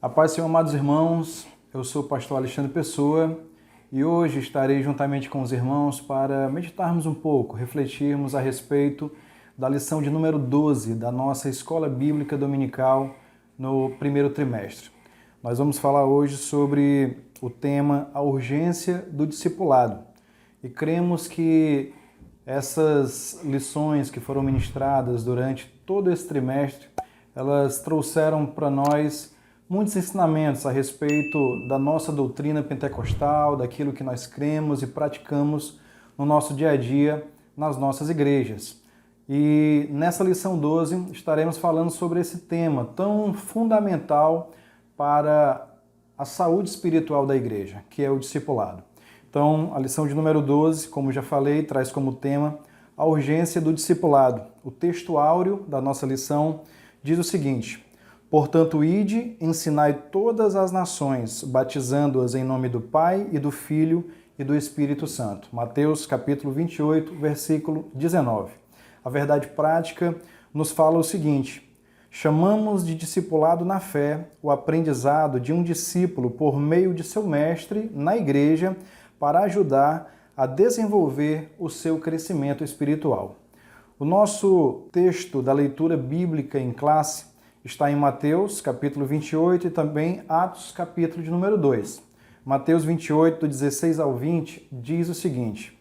A paz, Senhor, amados irmãos, eu sou o pastor Alexandre Pessoa e hoje estarei juntamente com os irmãos para meditarmos um pouco, refletirmos a respeito da lição de número 12 da nossa Escola Bíblica Dominical no primeiro trimestre. Nós vamos falar hoje sobre o tema A Urgência do Discipulado e cremos que essas lições que foram ministradas durante todo esse trimestre, elas trouxeram para nós muitos ensinamentos a respeito da nossa doutrina pentecostal, daquilo que nós cremos e praticamos no nosso dia a dia, nas nossas igrejas. E nessa lição 12 estaremos falando sobre esse tema tão fundamental para a saúde espiritual da igreja, que é o discipulado. Então, a lição de número 12, como já falei, traz como tema a urgência do discipulado. O texto áureo da nossa lição diz o seguinte: portanto, ide, ensinai todas as nações, batizando-as em nome do Pai e do Filho e do Espírito Santo. Mateus capítulo 28, versículo 19. A verdade prática nos fala o seguinte: chamamos de discipulado na fé o aprendizado de um discípulo por meio de seu mestre na igreja para ajudar a desenvolver o seu crescimento espiritual. O nosso texto da leitura bíblica em classe está em Mateus, capítulo 28 e também Atos, capítulo de número 2. Mateus 28, do 16 ao 20, diz o seguinte: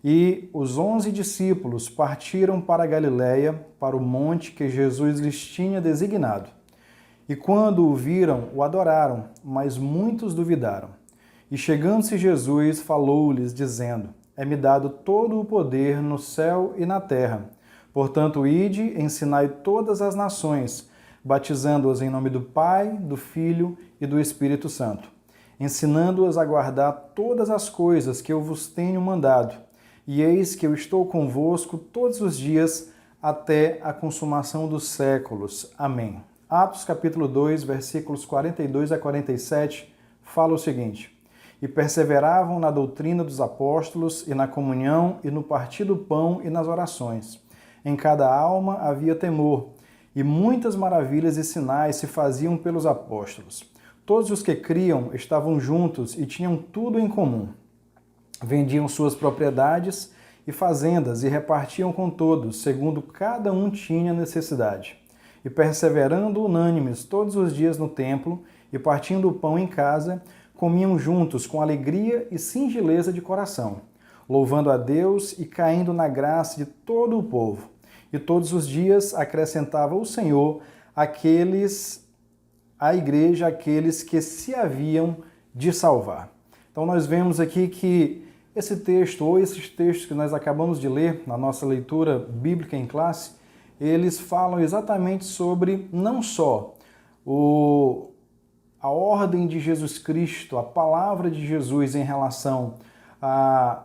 E os 11 discípulos partiram para a Galiléia, para o monte que Jesus lhes tinha designado. E quando o viram, o adoraram, mas muitos duvidaram. E chegando-se Jesus, falou-lhes, dizendo: É-me dado todo o poder no céu e na terra. Portanto, ide, ensinai todas as nações, batizando-as em nome do Pai, do Filho e do Espírito Santo, ensinando-as a guardar todas as coisas que eu vos tenho mandado. E eis que eu estou convosco todos os dias até a consumação dos séculos. Amém. Atos capítulo 2, versículos 42 a 47, fala o seguinte: E perseveravam na doutrina dos apóstolos e na comunhão e no partir do pão e nas orações. Em cada alma havia temor, e muitas maravilhas e sinais se faziam pelos apóstolos. Todos os que criam estavam juntos e tinham tudo em comum. Vendiam suas propriedades e fazendas e repartiam com todos, segundo cada um tinha necessidade. E perseverando unânimes todos os dias no templo e partindo o pão em casa, comiam juntos com alegria e singeleza de coração, louvando a Deus e caindo na graça de todo o povo. E todos os dias acrescentava o Senhor à igreja aqueles que se haviam de salvar. Então nós vemos aqui que esse texto, ou esses textos que nós acabamos de ler na nossa leitura bíblica em classe, eles falam exatamente sobre não só a ordem de Jesus Cristo, a palavra de Jesus em relação a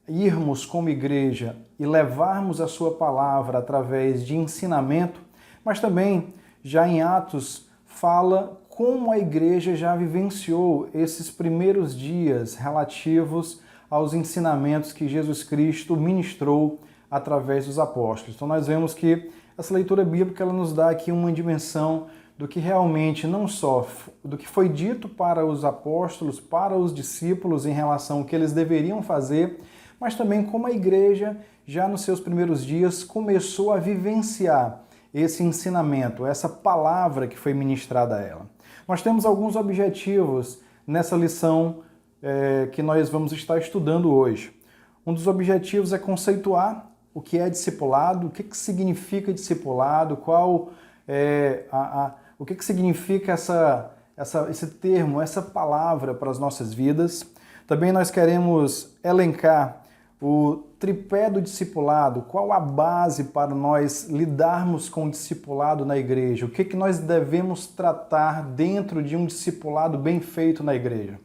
irmos como igreja e levarmos a sua palavra através de ensinamento, mas também já em Atos fala como a igreja já vivenciou esses primeiros dias relativos aos ensinamentos que Jesus Cristo ministrou através dos apóstolos. Então nós vemos que essa leitura bíblica ela nos dá aqui uma dimensão do que realmente não só do que foi dito para os apóstolos, para os discípulos em relação ao que eles deveriam fazer, mas também como a igreja, já nos seus primeiros dias, começou a vivenciar esse ensinamento, essa palavra que foi ministrada a ela. Nós temos alguns objetivos nessa lição que nós vamos estar estudando hoje. Um dos objetivos é conceituar o que é discipulado, o que significa discipulado, o que significa esse termo, essa palavra para as nossas vidas. Também nós queremos elencar o tripé do discipulado, qual a base para nós lidarmos com o discipulado na igreja, o que nós devemos tratar dentro de um discipulado bem feito na igreja.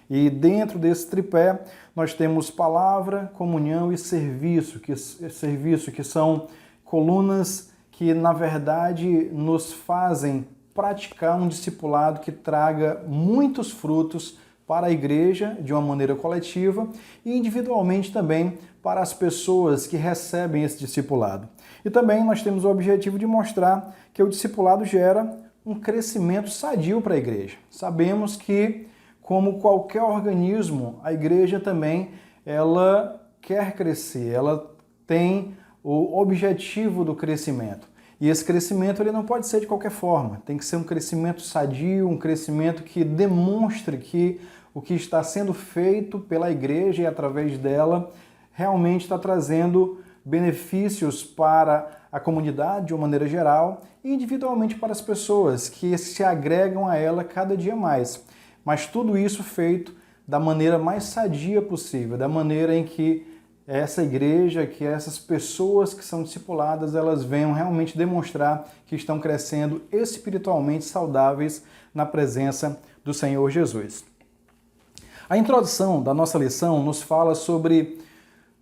E dentro desse tripé nós temos palavra, comunhão e serviço, que são colunas que na verdade nos fazem praticar um discipulado que traga muitos frutos para a igreja de uma maneira coletiva e individualmente também para as pessoas que recebem esse discipulado. E também nós temos o objetivo de mostrar que o discipulado gera um crescimento sadio para a igreja. Sabemos que, como qualquer organismo, a igreja também ela quer crescer, ela tem o objetivo do crescimento. E esse crescimento ele não pode ser de qualquer forma, tem que ser um crescimento sadio, um crescimento que demonstre que o que está sendo feito pela igreja e através dela realmente está trazendo benefícios para a comunidade de uma maneira geral e individualmente para as pessoas que se agregam a ela cada dia mais. Mas tudo isso feito da maneira mais sadia possível, da maneira em que essa igreja, que essas pessoas que são discipuladas, elas venham realmente demonstrar que estão crescendo espiritualmente saudáveis na presença do Senhor Jesus. A introdução da nossa lição nos fala sobre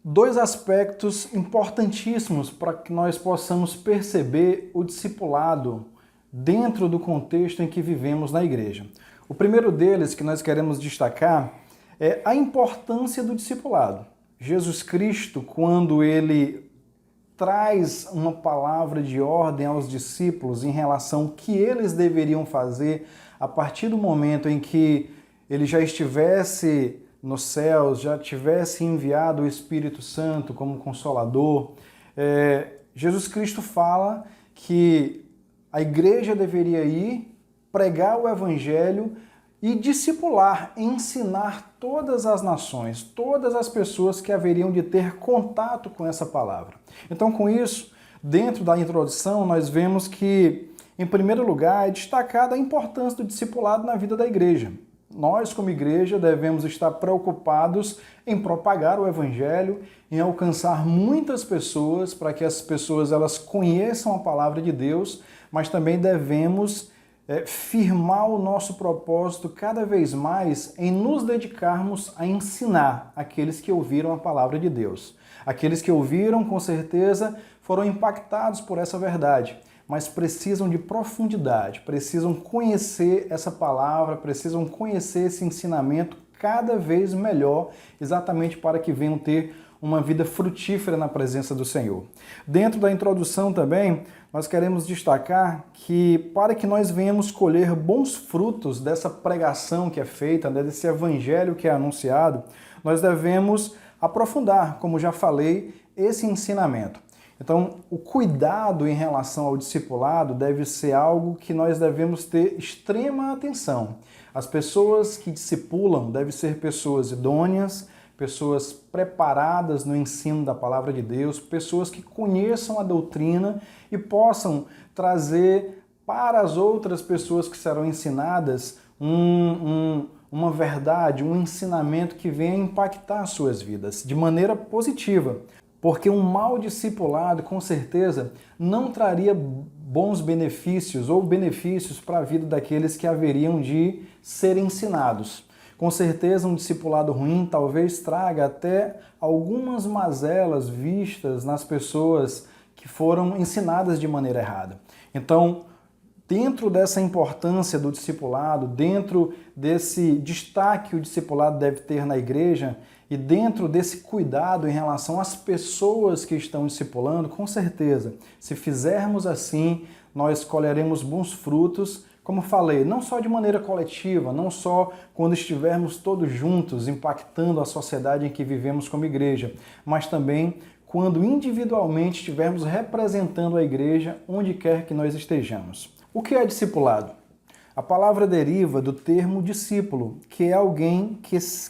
dois aspectos importantíssimos para que nós possamos perceber o discipulado dentro do contexto em que vivemos na igreja. O primeiro deles que nós queremos destacar é a importância do discipulado. Jesus Cristo, quando ele traz uma palavra de ordem aos discípulos em relação ao que eles deveriam fazer a partir do momento em que ele já estivesse nos céus, já tivesse enviado o Espírito Santo como Consolador, Jesus Cristo fala que a igreja deveria ir, pregar o Evangelho e discipular, ensinar todas as nações, todas as pessoas que haveriam de ter contato com essa palavra. Então, com isso, dentro da introdução, nós vemos que, em primeiro lugar, é destacada a importância do discipulado na vida da igreja. Nós, como igreja, devemos estar preocupados em propagar o Evangelho, em alcançar muitas pessoas, para que as pessoas elas conheçam a palavra de Deus, mas também devemos firmar o nosso propósito cada vez mais em nos dedicarmos a ensinar aqueles que ouviram a palavra de Deus. Aqueles que ouviram, com certeza, foram impactados por essa verdade, mas precisam de profundidade, precisam conhecer essa palavra, precisam conhecer esse ensinamento cada vez melhor, exatamente para que venham ter uma vida frutífera na presença do Senhor. Dentro da introdução também, nós queremos destacar que para que nós venhamos colher bons frutos dessa pregação que é feita, desse evangelho que é anunciado, nós devemos aprofundar, como já falei, esse ensinamento. Então, o cuidado em relação ao discipulado deve ser algo que nós devemos ter extrema atenção. As pessoas que discipulam devem ser pessoas idôneas, pessoas preparadas no ensino da palavra de Deus, pessoas que conheçam a doutrina e possam trazer para as outras pessoas que serão ensinadas uma verdade, um ensinamento que venha impactar as suas vidas de maneira positiva. Porque um mau discipulado, com certeza, não traria bons benefícios ou benefícios para a vida daqueles que haveriam de ser ensinados. Com certeza, um discipulado ruim talvez traga até algumas mazelas vistas nas pessoas que foram ensinadas de maneira errada. Então, dentro dessa importância do discipulado, dentro desse destaque que o discipulado deve ter na igreja e dentro desse cuidado em relação às pessoas que estão discipulando, com certeza, se fizermos assim, nós colheremos bons frutos, como falei, não só de maneira coletiva, não só quando estivermos todos juntos impactando a sociedade em que vivemos como igreja, mas também quando individualmente estivermos representando a igreja onde quer que nós estejamos. O que é discipulado? A palavra deriva do termo discípulo, que é alguém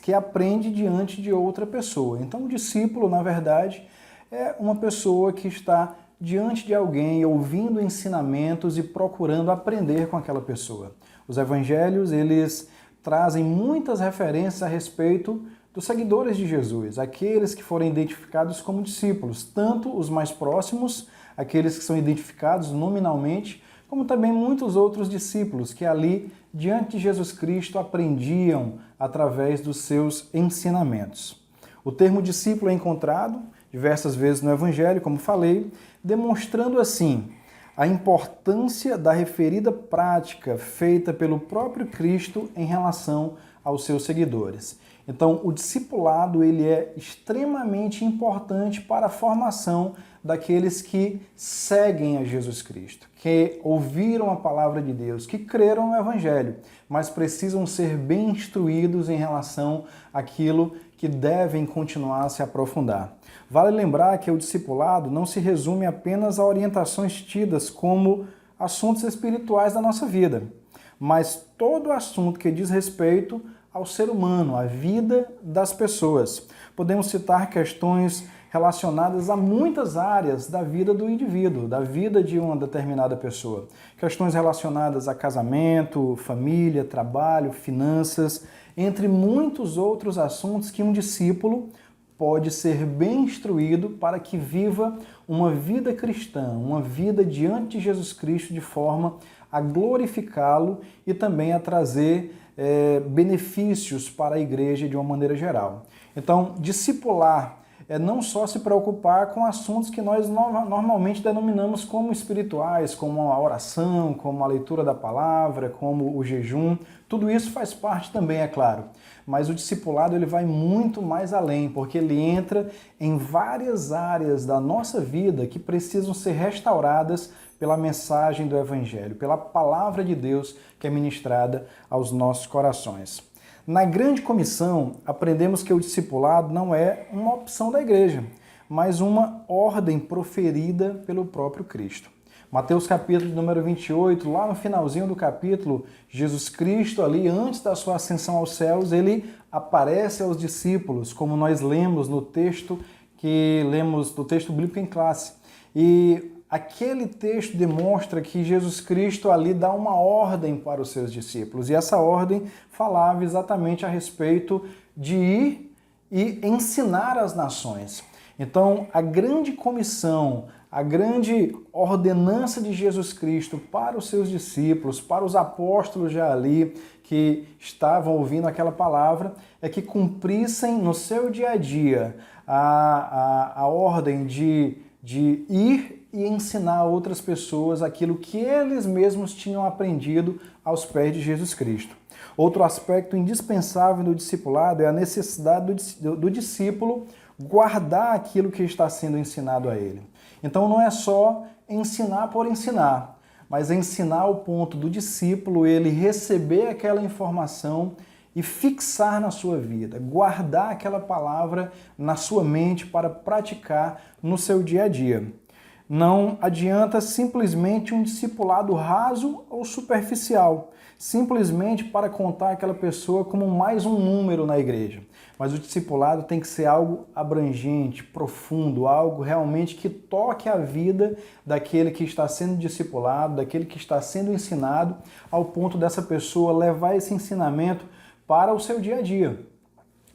que aprende diante de outra pessoa. Então, o discípulo, na verdade, é uma pessoa que está diante de alguém, ouvindo ensinamentos e procurando aprender com aquela pessoa. Os evangelhos, eles trazem muitas referências a respeito dos seguidores de Jesus, aqueles que foram identificados como discípulos, tanto os mais próximos, aqueles que são identificados nominalmente, como também muitos outros discípulos que ali, diante de Jesus Cristo, aprendiam através dos seus ensinamentos. O termo discípulo é encontrado diversas vezes no Evangelho, como falei, demonstrando assim a importância da referida prática feita pelo próprio Cristo em relação aos seus seguidores. Então, o discipulado ele é extremamente importante para a formação daqueles que seguem a Jesus Cristo, que ouviram a palavra de Deus, que creram no Evangelho, mas precisam ser bem instruídos em relação àquilo que devem continuar a se aprofundar. Vale lembrar que o discipulado não se resume apenas a orientações tidas como assuntos espirituais da nossa vida, mas todo assunto que diz respeito ao ser humano, à vida das pessoas. Podemos citar questões relacionadas a muitas áreas da vida do indivíduo, da vida de uma determinada pessoa. Questões relacionadas a casamento, família, trabalho, finanças, entre muitos outros assuntos que um discípulo pode ser bem instruído para que viva uma vida cristã, uma vida diante de Jesus Cristo de forma a glorificá-lo e também a trazer benefícios para a igreja de uma maneira geral. Então, discipular é não só se preocupar com assuntos que nós normalmente denominamos como espirituais, como a oração, como a leitura da palavra, como o jejum. Tudo isso faz parte também, é claro. Mas o discipulado ele vai muito mais além, porque ele entra em várias áreas da nossa vida que precisam ser restauradas pela mensagem do Evangelho, pela palavra de Deus que é ministrada aos nossos corações. Na grande comissão, aprendemos que o discipulado não é uma opção da igreja, mas uma ordem proferida pelo próprio Cristo. Mateus capítulo número 28, lá no finalzinho do capítulo, Jesus Cristo ali, antes da sua ascensão aos céus, ele aparece aos discípulos, como nós lemos no texto do texto bíblico em classe. E aquele texto demonstra que Jesus Cristo ali dá uma ordem para os seus discípulos. E essa ordem falava exatamente a respeito de ir e ensinar as nações. Então, a grande comissão, a grande ordenança de Jesus Cristo para os seus discípulos, para os apóstolos já ali que estavam ouvindo aquela palavra, é que cumprissem no seu dia a dia a ordem de ir e ensinar a outras pessoas aquilo que eles mesmos tinham aprendido aos pés de Jesus Cristo. Outro aspecto indispensável do discipulado é a necessidade do discípulo guardar aquilo que está sendo ensinado a ele. Então não é só ensinar por ensinar, mas ensinar ao ponto do discípulo ele receber aquela informação e fixar na sua vida, guardar aquela palavra na sua mente para praticar no seu dia a dia. Não adianta simplesmente um discipulado raso ou superficial, simplesmente para contar aquela pessoa como mais um número na igreja. Mas o discipulado tem que ser algo abrangente, profundo, algo realmente que toque a vida daquele que está sendo discipulado, daquele que está sendo ensinado, ao ponto dessa pessoa levar esse ensinamento para o seu dia a dia.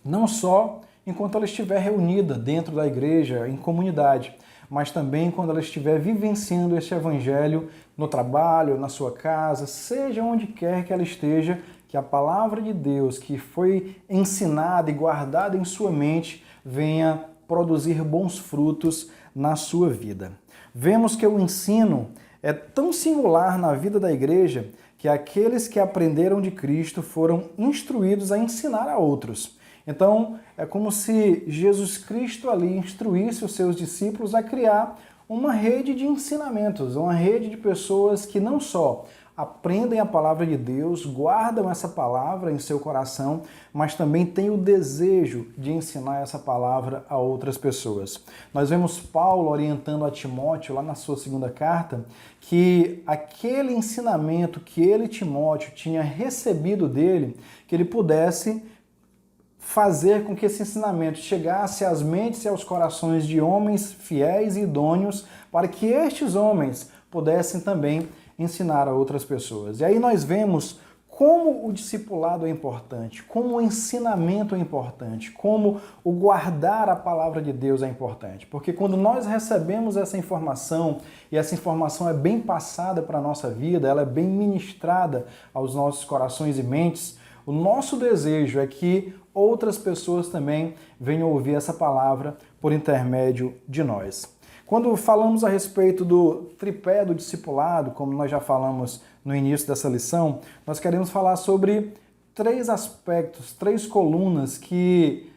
Não só enquanto ela estiver reunida dentro da igreja, em comunidade, mas também quando ela estiver vivenciando esse evangelho no trabalho, na sua casa, seja onde quer que ela esteja, que a palavra de Deus que foi ensinada e guardada em sua mente venha produzir bons frutos na sua vida. Vemos que o ensino é tão singular na vida da igreja que aqueles que aprenderam de Cristo foram instruídos a ensinar a outros. Então, é como se Jesus Cristo ali instruísse os seus discípulos a criar uma rede de ensinamentos, uma rede de pessoas que não só aprendem a palavra de Deus, guardam essa palavra em seu coração, mas também têm o desejo de ensinar essa palavra a outras pessoas. Nós vemos Paulo orientando a Timóteo, lá na sua segunda carta, que aquele ensinamento que ele, Timóteo, tinha recebido dele, que ele pudesse fazer com que esse ensinamento chegasse às mentes e aos corações de homens fiéis e idôneos, para que estes homens pudessem também ensinar a outras pessoas. E aí nós vemos como o discipulado é importante, como o ensinamento é importante, como o guardar a palavra de Deus é importante. Porque quando nós recebemos essa informação, e essa informação é bem passada para a nossa vida, ela é bem ministrada aos nossos corações e mentes, o nosso desejo é que outras pessoas também venham ouvir essa palavra por intermédio de nós. Quando falamos a respeito do tripé do discipulado, como nós já falamos no início dessa lição, nós queremos falar sobre três aspectos, três colunas que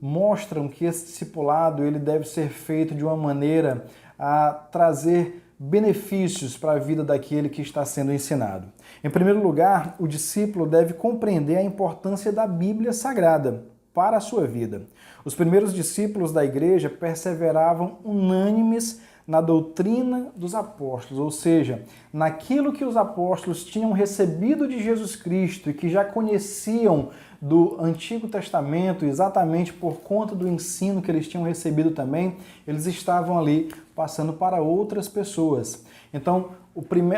mostram que esse discipulado ele deve ser feito de uma maneira a trazer benefícios para a vida daquele que está sendo ensinado. Em primeiro lugar, o discípulo deve compreender a importância da Bíblia Sagrada para a sua vida. Os primeiros discípulos da igreja perseveravam unânimes na doutrina dos apóstolos, ou seja, naquilo que os apóstolos tinham recebido de Jesus Cristo e que já conheciam do Antigo Testamento, exatamente por conta do ensino que eles tinham recebido também, eles estavam ali passando para outras pessoas. Então,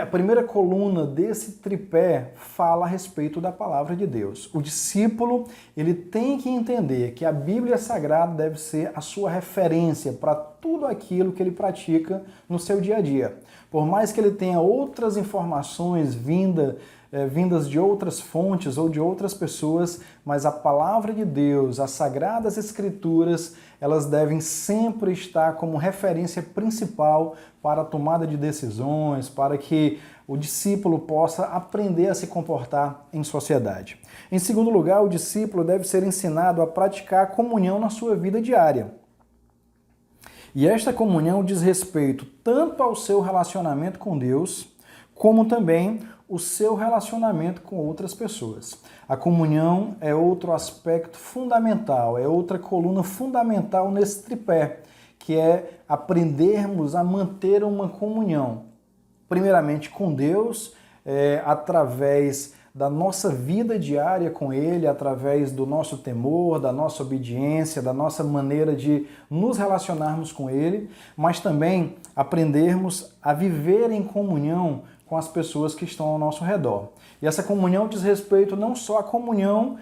a primeira coluna desse tripé fala a respeito da palavra de Deus. O discípulo, ele tem que entender que a Bíblia Sagrada deve ser a sua referência para tudo aquilo que ele pratica no seu dia a dia. Por mais que ele tenha outras informações vindas de outras fontes ou de outras pessoas, mas a palavra de Deus, as Sagradas Escrituras, elas devem sempre estar como referência principal para a tomada de decisões, para que o discípulo possa aprender a se comportar em sociedade. Em segundo lugar, o discípulo deve ser ensinado a praticar a comunhão na sua vida diária. E esta comunhão diz respeito tanto ao seu relacionamento com Deus, como também o seu relacionamento com outras pessoas. A comunhão é outro aspecto fundamental, é outra coluna fundamental nesse tripé, que é aprendermos a manter uma comunhão, primeiramente com Deus, através da nossa vida diária com Ele, através do nosso temor, da nossa obediência, da nossa maneira de nos relacionarmos com Ele, mas também aprendermos a viver em comunhão com as pessoas que estão ao nosso redor. E essa comunhão diz respeito não só à comunhão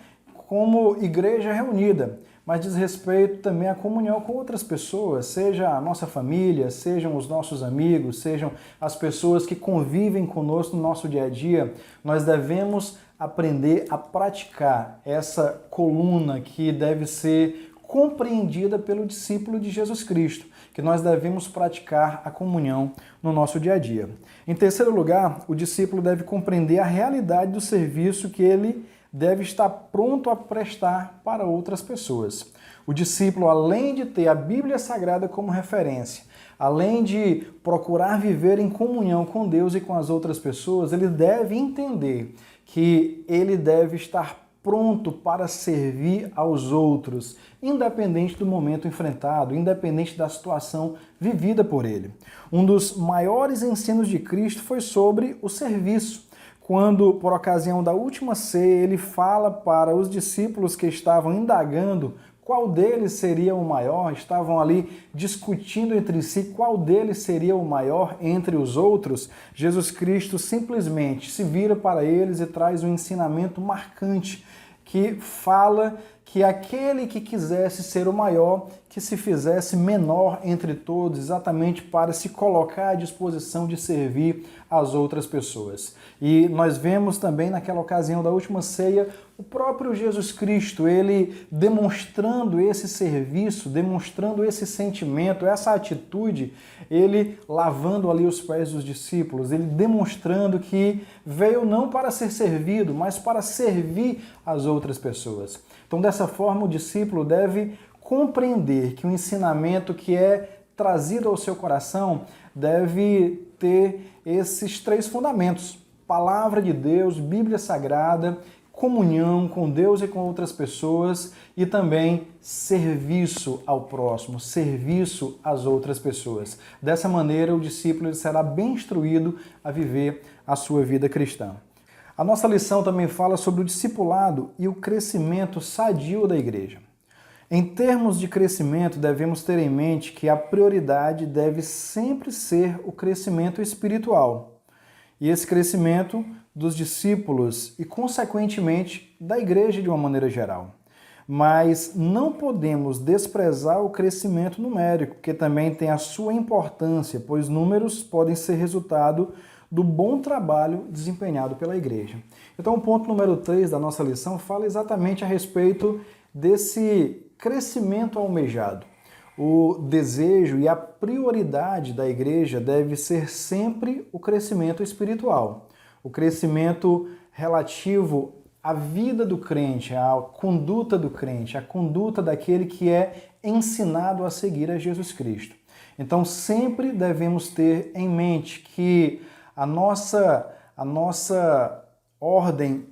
como igreja reunida, mas diz respeito também à comunhão com outras pessoas, seja a nossa família, sejam os nossos amigos, sejam as pessoas que convivem conosco no nosso dia a dia. Nós devemos aprender a praticar essa coluna que deve ser compreendida pelo discípulo de Jesus Cristo, que nós devemos praticar a comunhão no nosso dia a dia. Em terceiro lugar, o discípulo deve compreender a realidade do serviço que ele deve estar pronto a prestar para outras pessoas. O discípulo, além de ter a Bíblia Sagrada como referência, além de procurar viver em comunhão com Deus e com as outras pessoas, ele deve entender que ele deve estar pronto para servir aos outros, independente do momento enfrentado, independente da situação vivida por ele. Um dos maiores ensinos de Cristo foi sobre o serviço. Quando, por ocasião da última ceia, ele fala para os discípulos que estavam indagando qual deles seria o maior, estavam ali discutindo entre si qual deles seria o maior entre os outros, Jesus Cristo simplesmente se vira para eles e traz um ensinamento marcante que fala que aquele que quisesse ser o maior, que se fizesse menor entre todos, exatamente para se colocar à disposição de servir as outras pessoas. E nós vemos também naquela ocasião da última ceia, o próprio Jesus Cristo, ele demonstrando esse serviço, demonstrando esse sentimento, essa atitude, ele lavando ali os pés dos discípulos, ele demonstrando que veio não para ser servido, mas para servir as outras pessoas. Então, dessa forma, o discípulo deve compreender que o ensinamento que é trazido ao seu coração deve ter esses três fundamentos: palavra de Deus, Bíblia Sagrada, comunhão com Deus e com outras pessoas e também serviço ao próximo, serviço às outras pessoas. Dessa maneira, o discípulo será bem instruído a viver a sua vida cristã. A nossa lição também fala sobre o discipulado e o crescimento sadio da igreja. Em termos de crescimento, devemos ter em mente que a prioridade deve sempre ser o crescimento espiritual. E esse crescimento dos discípulos e, consequentemente, da igreja de uma maneira geral. Mas não podemos desprezar o crescimento numérico, que também tem a sua importância, pois números podem ser resultado do bom trabalho desempenhado pela igreja. Então, o ponto número 3 da nossa lição fala exatamente a respeito desse crescimento almejado. O desejo e a prioridade da igreja deve ser sempre o crescimento espiritual, o crescimento relativo a vida do crente, a conduta do crente, a conduta daquele que é ensinado a seguir a Jesus Cristo. Então sempre devemos ter em mente que a nossa ordem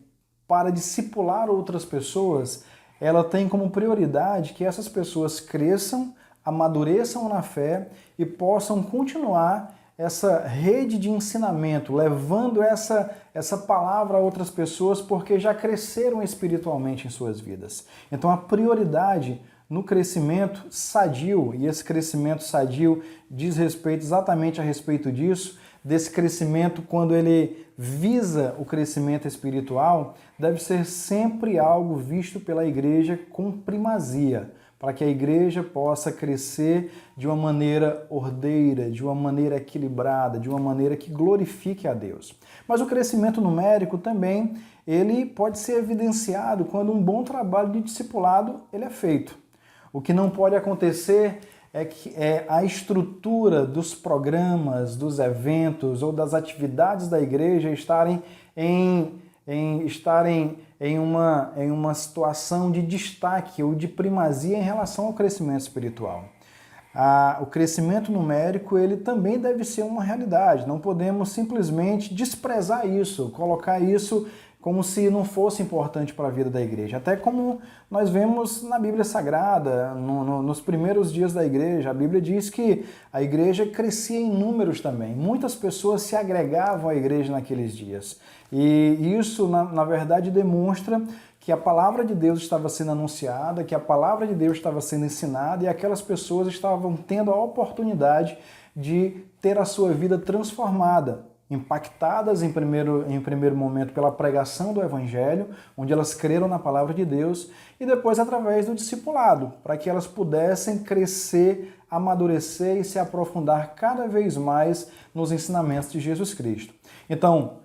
para discipular outras pessoas, ela tem como prioridade que essas pessoas cresçam, amadureçam na fé e possam continuar essa rede de ensinamento, levando essa palavra a outras pessoas porque já cresceram espiritualmente em suas vidas. Então a prioridade no crescimento sadio, e esse crescimento sadio diz respeito exatamente a respeito disso, desse crescimento quando ele visa o crescimento espiritual, deve ser sempre algo visto pela igreja com primazia, para que a igreja possa crescer de uma maneira ordeira, de uma maneira equilibrada, de uma maneira que glorifique a Deus. Mas o crescimento numérico também, ele pode ser evidenciado quando um bom trabalho de discipulado ele é feito. O que não pode acontecer é que a estrutura dos programas, dos eventos ou das atividades da igreja estarem em uma situação de destaque ou de primazia em relação ao crescimento espiritual. O crescimento numérico ele também deve ser uma realidade. Não podemos simplesmente desprezar isso, colocar isso como se não fosse importante para a vida da igreja. Até como nós vemos na Bíblia Sagrada, nos primeiros dias da igreja, a Bíblia diz que a igreja crescia em números também. Muitas pessoas se agregavam à igreja naqueles dias. E isso, na verdade, demonstra que a palavra de Deus estava sendo anunciada, que a palavra de Deus estava sendo ensinada e aquelas pessoas estavam tendo a oportunidade de ter a sua vida transformada, impactadas em primeiro momento pela pregação do Evangelho, onde elas creram na palavra de Deus, e depois através do discipulado, para que elas pudessem crescer, amadurecer e se aprofundar cada vez mais nos ensinamentos de Jesus Cristo. Então,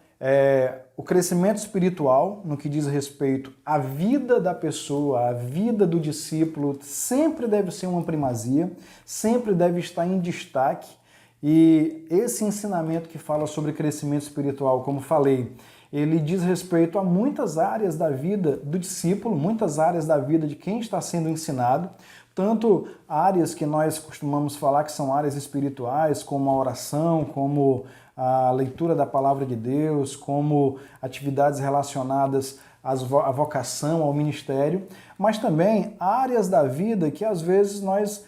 o crescimento espiritual, no que diz respeito à vida da pessoa, à vida do discípulo, sempre deve ser uma primazia, sempre deve estar em destaque. E esse ensinamento que fala sobre crescimento espiritual, como falei, ele diz respeito a muitas áreas da vida do discípulo, muitas áreas da vida de quem está sendo ensinado, tanto áreas que nós costumamos falar que são áreas espirituais, como a oração, como a leitura da palavra de Deus, como atividades relacionadas à vocação, ao ministério, mas também áreas da vida que às vezes nós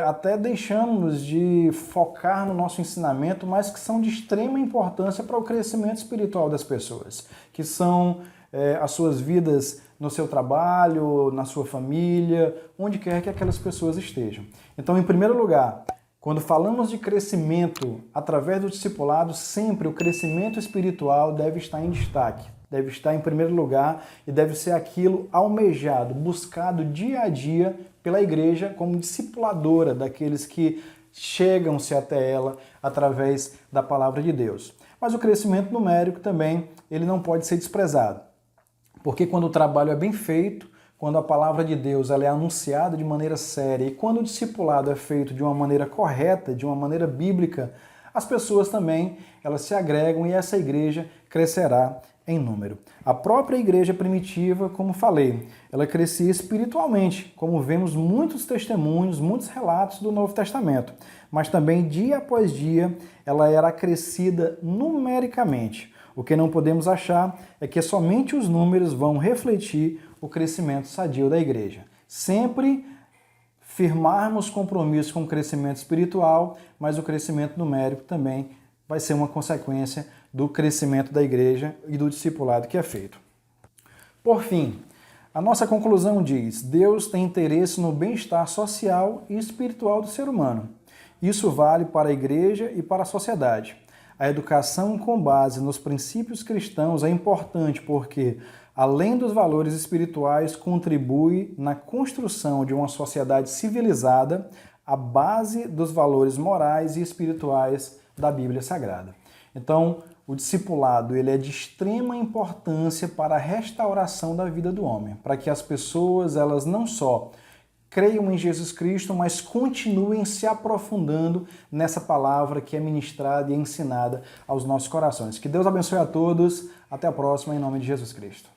até deixamos de focar no nosso ensinamento, mas que são de extrema importância para o crescimento espiritual das pessoas, que são as suas vidas no seu trabalho, na sua família, onde quer que aquelas pessoas estejam. Então, em primeiro lugar, quando falamos de crescimento através do discipulado, sempre o crescimento espiritual deve estar em destaque, deve estar em primeiro lugar e deve ser aquilo almejado, buscado dia a dia pela igreja como discipuladora daqueles que chegam-se até ela através da palavra de Deus. Mas o crescimento numérico também, ele não pode ser desprezado, porque quando o trabalho é bem feito, quando a palavra de Deus ela é anunciada de maneira séria e quando o discipulado é feito de uma maneira correta, de uma maneira bíblica, as pessoas também elas se agregam e essa igreja crescerá em número. A própria igreja primitiva, como falei, ela crescia espiritualmente, como vemos muitos testemunhos, muitos relatos do Novo Testamento, mas também dia após dia ela era acrescida numericamente. O que não podemos achar é que somente os números vão refletir o crescimento sadio da igreja. Sempre firmarmos compromisso com o crescimento espiritual, mas o crescimento numérico também vai ser uma consequência do crescimento da igreja e do discipulado que é feito. Por fim, a nossa conclusão diz: Deus tem interesse no bem-estar social e espiritual do ser humano. Isso vale para a igreja e para a sociedade. A educação com base nos princípios cristãos é importante porque, além dos valores espirituais, contribui na construção de uma sociedade civilizada à base dos valores morais e espirituais da Bíblia Sagrada. Então, o discipulado ele é de extrema importância para a restauração da vida do homem, para que as pessoas elas não só creiam em Jesus Cristo, mas continuem se aprofundando nessa palavra que é ministrada e ensinada aos nossos corações. Que Deus abençoe a todos. Até a próxima, em nome de Jesus Cristo.